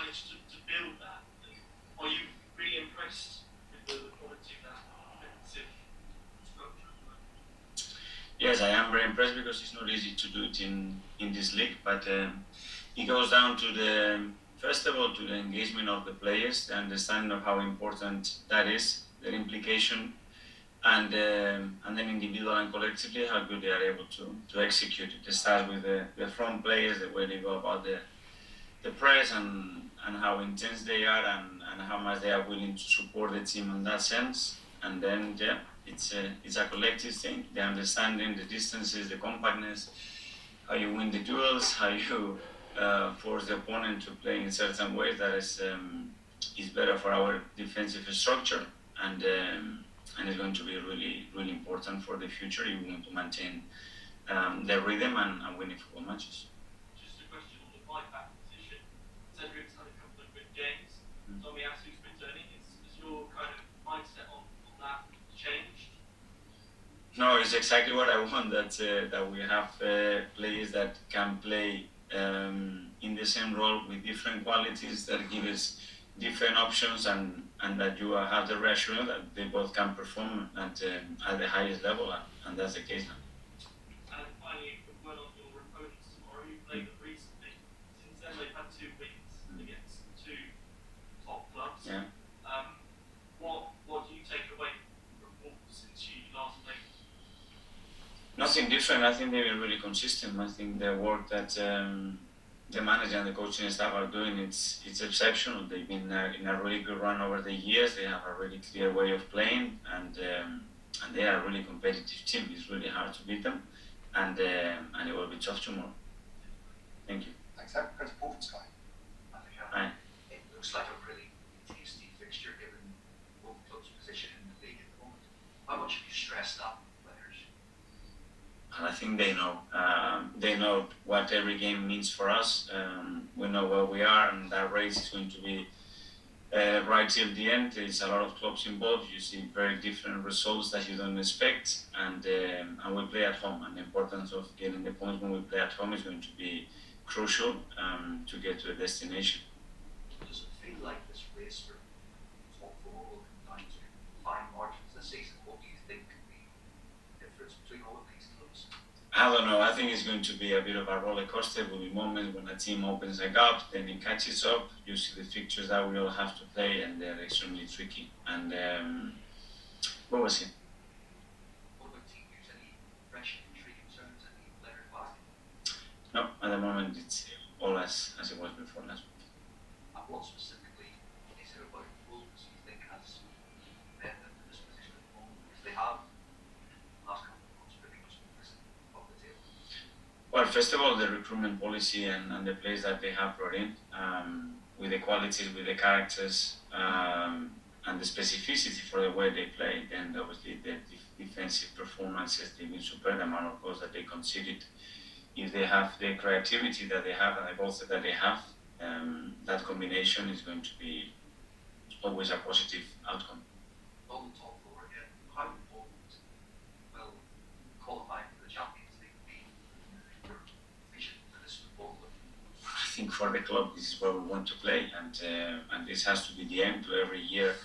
managed to build that? And are you really impressed with the quality of that defensive structure? Yes, I am very impressed because it's not easy to do it in this league, but it goes down to first of all, to the engagement of the players, the understanding of how important that is, their implication, and then individual and collectively how good they are able to execute it. It starts with the front players, the way they go about the press and how intense they are and how much they are willing to support the team in that sense. And then it's a collective thing, the understanding, the distances, the compactness, how you win the duels, how you force the opponent to play in certain ways that is better for our defensive structure, and it's going to be really, really important for the future if we want to maintain the rhythm and winning football matches. Just a question on the right back position. Cedric's had a couple of good games. Tommy Asu's returning. Is your kind of mindset on that changed? No, it's exactly what I want. That we have players that can play in the same role with different qualities that give us different options, and that you have the rationale that they both can perform at the highest level, and that's the case now. And finally, a word on your opponents tomorrow. You played them recently. Since then, they've had 2 wins against 2 top clubs. Yeah. What do you take away from Wolves since you last played? Nothing different. I think they've been really consistent. I think the work that the manager and the coaching staff are doing, it's exceptional. They've been in a really good run over the years. They have a really clear way of playing, and they are a really competitive team. It's really hard to beat them, and it will be tough tomorrow. Thank you. Thanks. That goes to Sky. Hi. It looks like a really tasty fixture given both clubs' position in the league at the moment. How much have you stressed that with players? I think they know. They know what every game means for us. We know where we are, and that race is going to be right till the end. There's a lot of clubs involved. You see very different results that you don't expect, and we play at home. And the importance of getting the points when we play at home is going to be crucial to get to a destination. Does it feel like this race for top 4 will come down to fine margins this season? What do you think could be the difference between all of these clubs? I don't know. I think it's going to be a bit of a roller coaster. There will be moments when a team opens a gap, then it catches up. You see the fixtures that we all have to play, and they're extremely tricky. And what was it? What about team news? Any fresh injury concerns? Any player back? No, at the moment it's all as it was before last week. And what specifically is it about Wolves you think has led them to this position at the moment? Because they have last couple of months pretty much risen up the table. Well, first of all, the recruitment policy and the players that they have brought in, with the qualities, with the characters, and the specificity for the way they play, then obviously the defensive performances, they've been superb. The amount of goals that they conceded, if they have the creativity that they have and the goals that they have, that combination is going to be always a positive outcome. On the top 4 again, how important will qualifying for the Champions League be for your vision for this football club? I think for the club, this is where we want to play, and this has to be the aim to every year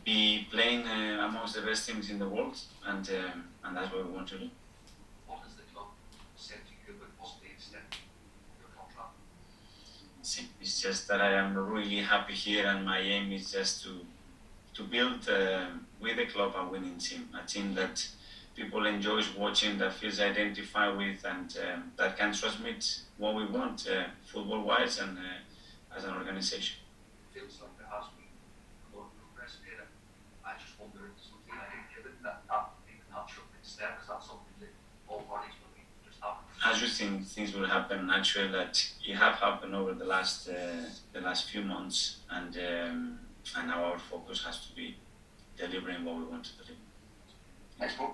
be playing amongst the best teams in the world, and that's what we want to do. What has the club said to you about possibly extending your contract? It's just that I am really happy here, and my aim is just to build with the club a winning team, a team that people enjoys watching, that feels identified with, and that can transmit what we want football-wise and as an organization. It feels like there has been a lot of progress here. I just wonder if something I didn't give it that being the natural next step, because that's something that all parties will be just happen. I just think things will happen naturally, that it have happened over the last few months, and now our focus has to be delivering what we want to deliver. Next one.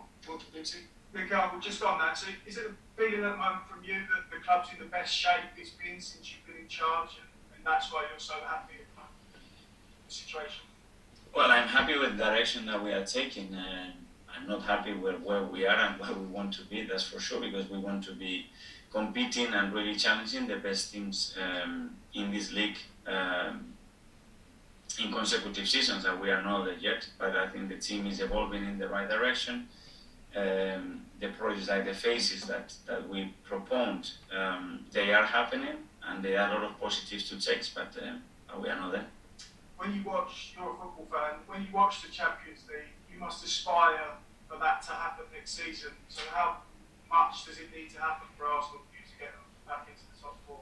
Mikel, just on that, so is it a feeling at the moment from you that the club's in the best shape it's been since you've been in charge, and that's why you're so happy with the situation? Well, I'm happy with the direction that we are taking. I'm not happy with where we are and where we want to be. That's for sure, because we want to be competing and really challenging the best teams in this league in consecutive seasons, and we are not there yet. But I think the team is evolving in the right direction. The projects like the phases that we proposed, they are happening, and there are a lot of positives to take, but we are not there. When you watch, you're a football fan, when you watch the Champions League, you must aspire for that to happen next season. So how much does it need to happen for Arsenal for you to get back into the top four?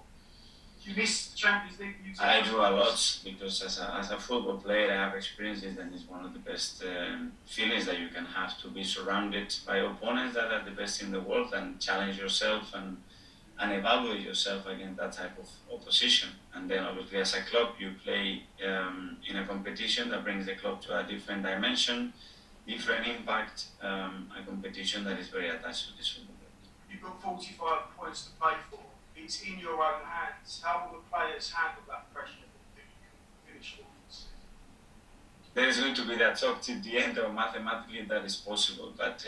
Do you miss the Champions League? I do a lot, because as a football player, I have experienced, and it's one of the best feelings that you can have, to be surrounded by opponents that are the best in the world and challenge yourself and evaluate yourself against that type of opposition. And then obviously as a club, you play in a competition that brings the club to a different dimension, different impact, a competition that is very attached to this football. You've got 45 points to play for. It's in your own hands. How will the players handle that pressure that you can finish fourth this season? There is going to be that talk till the end, or mathematically that is possible, but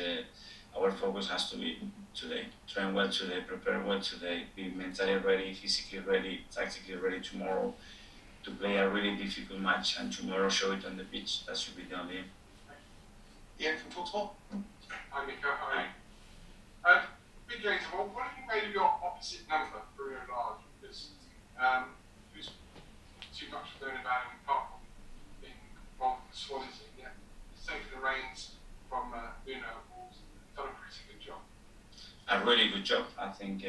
our focus has to be today. Train well today, prepare well today, be mentally ready, physically ready, tactically ready tomorrow to play a really difficult match, and tomorrow show it on the pitch. That should be the only aim. Ian from Talksport. Hi, Mikel. Hi. Big games of all. What have you made of your opposite number, Bruno Lage? Because there's too much known about him apart from being wrong for Swansea. Yeah, he's taken the reins from Bruno Lage. Done a pretty good job. A really good job. I think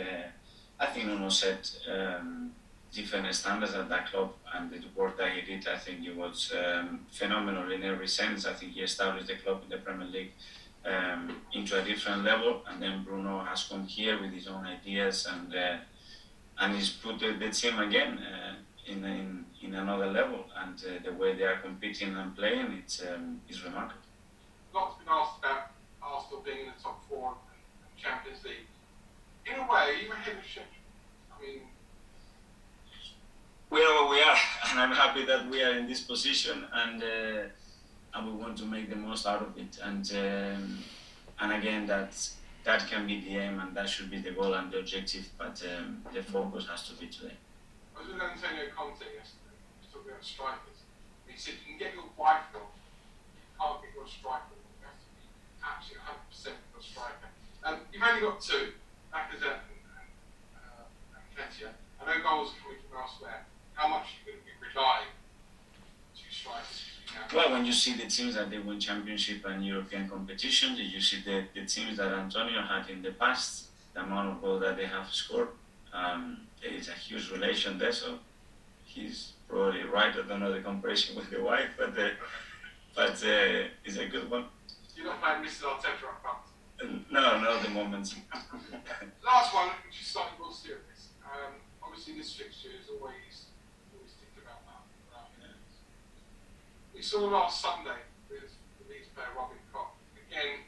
Nuno set different standards at that club, and the work that he did, I think it was phenomenal in every sense. I think he established the club in the Premier League into a different level, and then Bruno has come here with his own ideas, and he's put the team again in another level, and the way they are competing and playing, it's remarkable. Lots been asked about Arsenal being in the top four and Champions League. In a way, you were ahead of schedule. I mean, we are where we are, and I'm happy that we are in this position, and we want to make the most out of it. And again, that can be the aim, and that should be the goal and the objective. But the focus has to be today. I was with Antonio Conte yesterday. He was talking about strikers. He said you can get your wife wrong, you can't get your striker wrong. You have to be absolutely 100% your striker. You've only got two, Lacazette and Ketia. I know goals are coming from elsewhere. How much are you going to be relying on two strikers? Well, when you see the teams that they win championship and European competitions, you see the teams that Antonio had in the past, the amount of goals that they have scored, there is a huge relation there. So he's probably right. I don't know the comparison with the wife, but it's a good one. You're not playing Mr. Arteta up front? No, not at the moment. Last one, which is slightly more serious. Obviously, this fixture is always thinking about that. We saw last Sunday with the Leeds player Robin Koch. Again,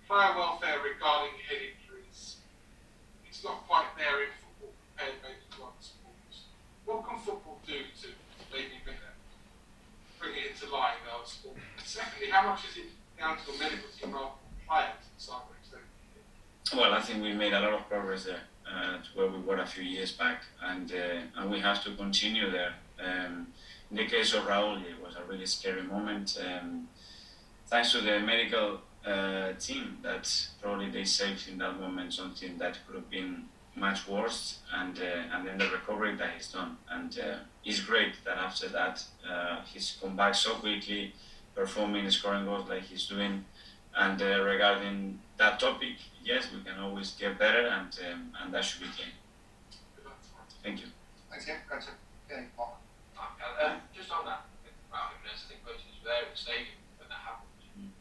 player welfare regarding head injuries. It's not quite there in football compared maybe to other sports. What can football do to maybe bring it into line with other sports? Secondly, how much is it down to the medical team rather than players in some extent? Well, I think we made a lot of progress there to where we were a few years back, and we have to continue there. In the case of Raúl, it was a really scary moment. Thanks to the medical team, that probably they saved in that moment something that could have been much worse, and then the recovery that he's done. And it's great that after that he's come back so quickly, performing, scoring goals like he's doing. And regarding that topic, yes, we can always get better, and that should be clean. Thank you. Thanks, Ian. Go to Ian. Just on that, I think Burton was there at the stadium when that happened.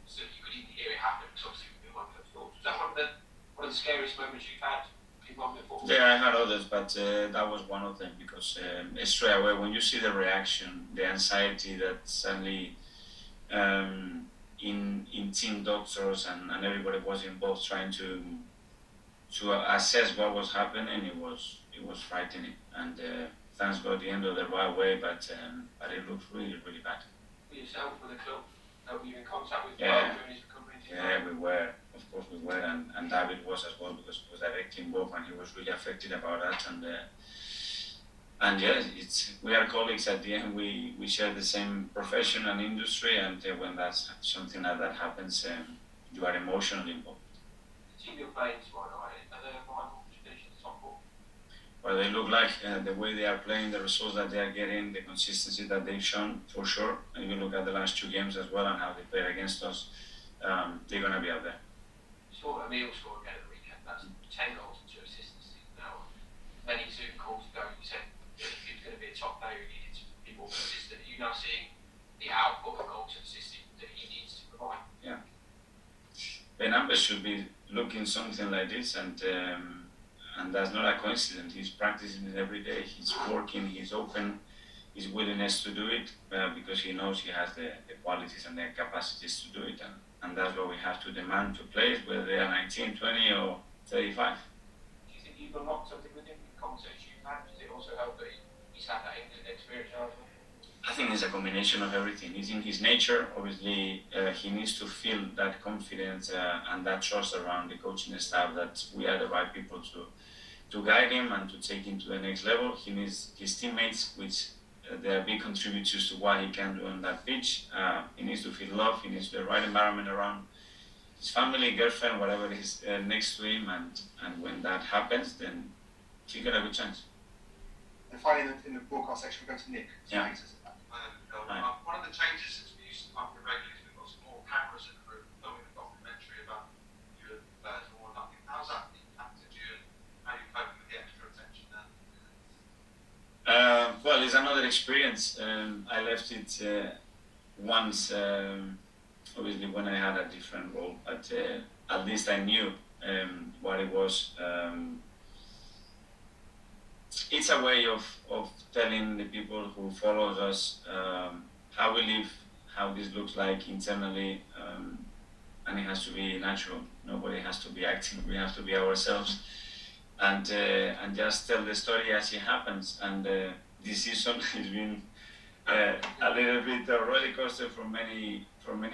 So you could even hear it happen, because obviously we might have thought. Was that one of the scariest moments you've had in one before? Yeah, I had others, but that was one of them, because straight away when you see the reaction, the anxiety that suddenly in team doctors and everybody was involved trying to assess what was happening, it was frightening. And thanks God he ended the right way, but it looked really, really bad. For yourself, for the club, were you in contact with Yeah. during his recovery? Yeah, we were. Of course, we were, and David was as well because he was directly involved and he was really affected about that. And yes, we are colleagues at the end. We share the same profession and industry, and when that's something like that happens, you are emotionally involved. The team you're playing tomorrow night, are there rivals to finish in the top four? Well, they look like the way they are playing, the results that they are getting, the consistency that they've shown, for sure. And you look at the last 2 games as well and how they played against us, they're going to be up there. Saw Emile score again at the weekend. That's 10 goals and 2 assists this season now. Many Zoom calls ago, you said if he was going to be a top player, he needed to be more consistent. Are you now seeing the output of goals and assists that he needs to provide? Yeah. The numbers should be looking something like this, and that's not a coincidence. He's practicing it every day. He's working. He's open. His willingness to do it because he knows he has the qualities and the capacities to do it, and that's what we have to demand to players, whether they are 19, 20, or 35. Do you think you've unlocked something with him in the conversation you've had? Does it also help that he's had that experience now? I think it's a combination of everything. It's in his nature. Obviously, he needs to feel that confidence and that trust around the coaching staff that we are the right people to guide him and to take him to the next level. He needs his teammates, which they are big contributors to what he can do on that pitch. He needs to feel love. He needs the right environment around his family, girlfriend, whatever is next to him. And when that happens, then he got a good chance. And finally, in the broadcast section, we go to Nick. Yeah. One of the changes since we used to come here regularly is we've got some more cameras in the room, filming a documentary about you and players and all that. How's that impacted you and how you coping with the extra attention there? Well, it's another experience. I left it once, obviously when I had a different role, but at least I knew what it was. It's a way of telling the people who follow us how we live, how this looks like internally, and it has to be natural. Nobody has to be acting. We have to be ourselves, and just tell the story as it happens. And this season has been a little bit a roller coaster for many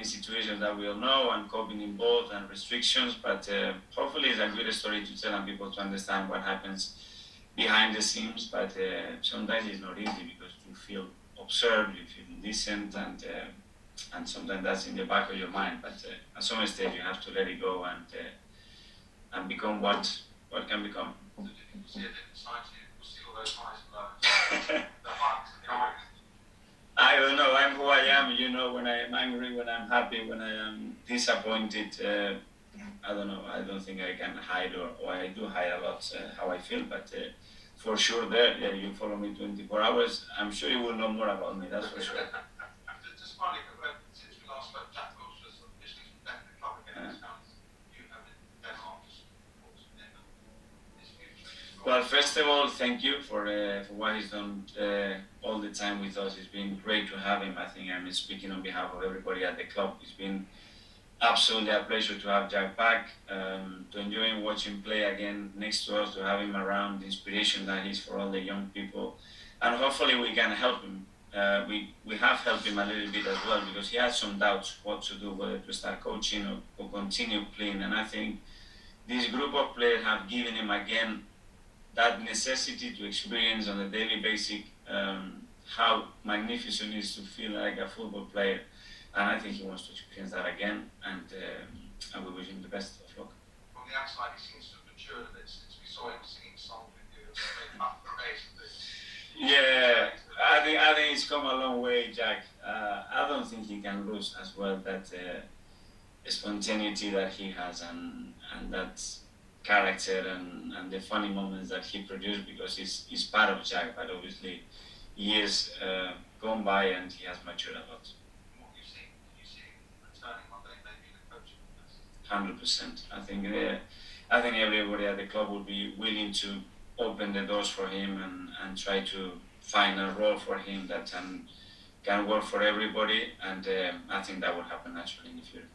situations that we all know, and coping in both and restrictions. But hopefully, it's a good story to tell and people to understand what happens behind the scenes, but sometimes it's not easy because you feel observed, you feel listened, and sometimes that's in the back of your mind. But at some stage, you have to let it go and become what can become. So do you think we'll see a different side to you? We'll see all those highs and lows, the highs and the lows. I don't know. I'm who I am. You know, when I am angry, when I'm happy, when I am disappointed. I don't know. I don't think I can hide, or I do hide a lot how I feel. But for sure, you follow me 24 hours. I'm sure you will know more about me. That's for sure. Just finally, since we last spoke, Jack Wilshere has officially left the club again. You have it Denmark. Well, first of all, thank you for what he's done all the time with us. It's been great to have him. I think I'm speaking on behalf of everybody at the club. It's been absolutely a pleasure to have Jack back, to enjoy him watching play again next to us, to have him around, the inspiration that he's for all the young people. And hopefully we can help him. We have helped him a little bit as well because he had some doubts what to do, whether to start coaching or continue playing. And I think this group of players have given him again that necessity to experience on a daily basis how magnificent it is to feel like a football player. And I think he wants to experience that again, and we wish him the best of luck. From the outside, he seems to have matured a bit since we saw him singing songs with you. Up the race. Yeah, I think it's come a long way, Jack. I don't think he can lose as well that spontaneity that he has and that character and the funny moments that he produced because he's part of Jack, but obviously years gone by and he has matured a lot. 100%. I think everybody at the club would be willing to open the doors for him and try to find a role for him that can work for everybody, and I think that will happen naturally in the future.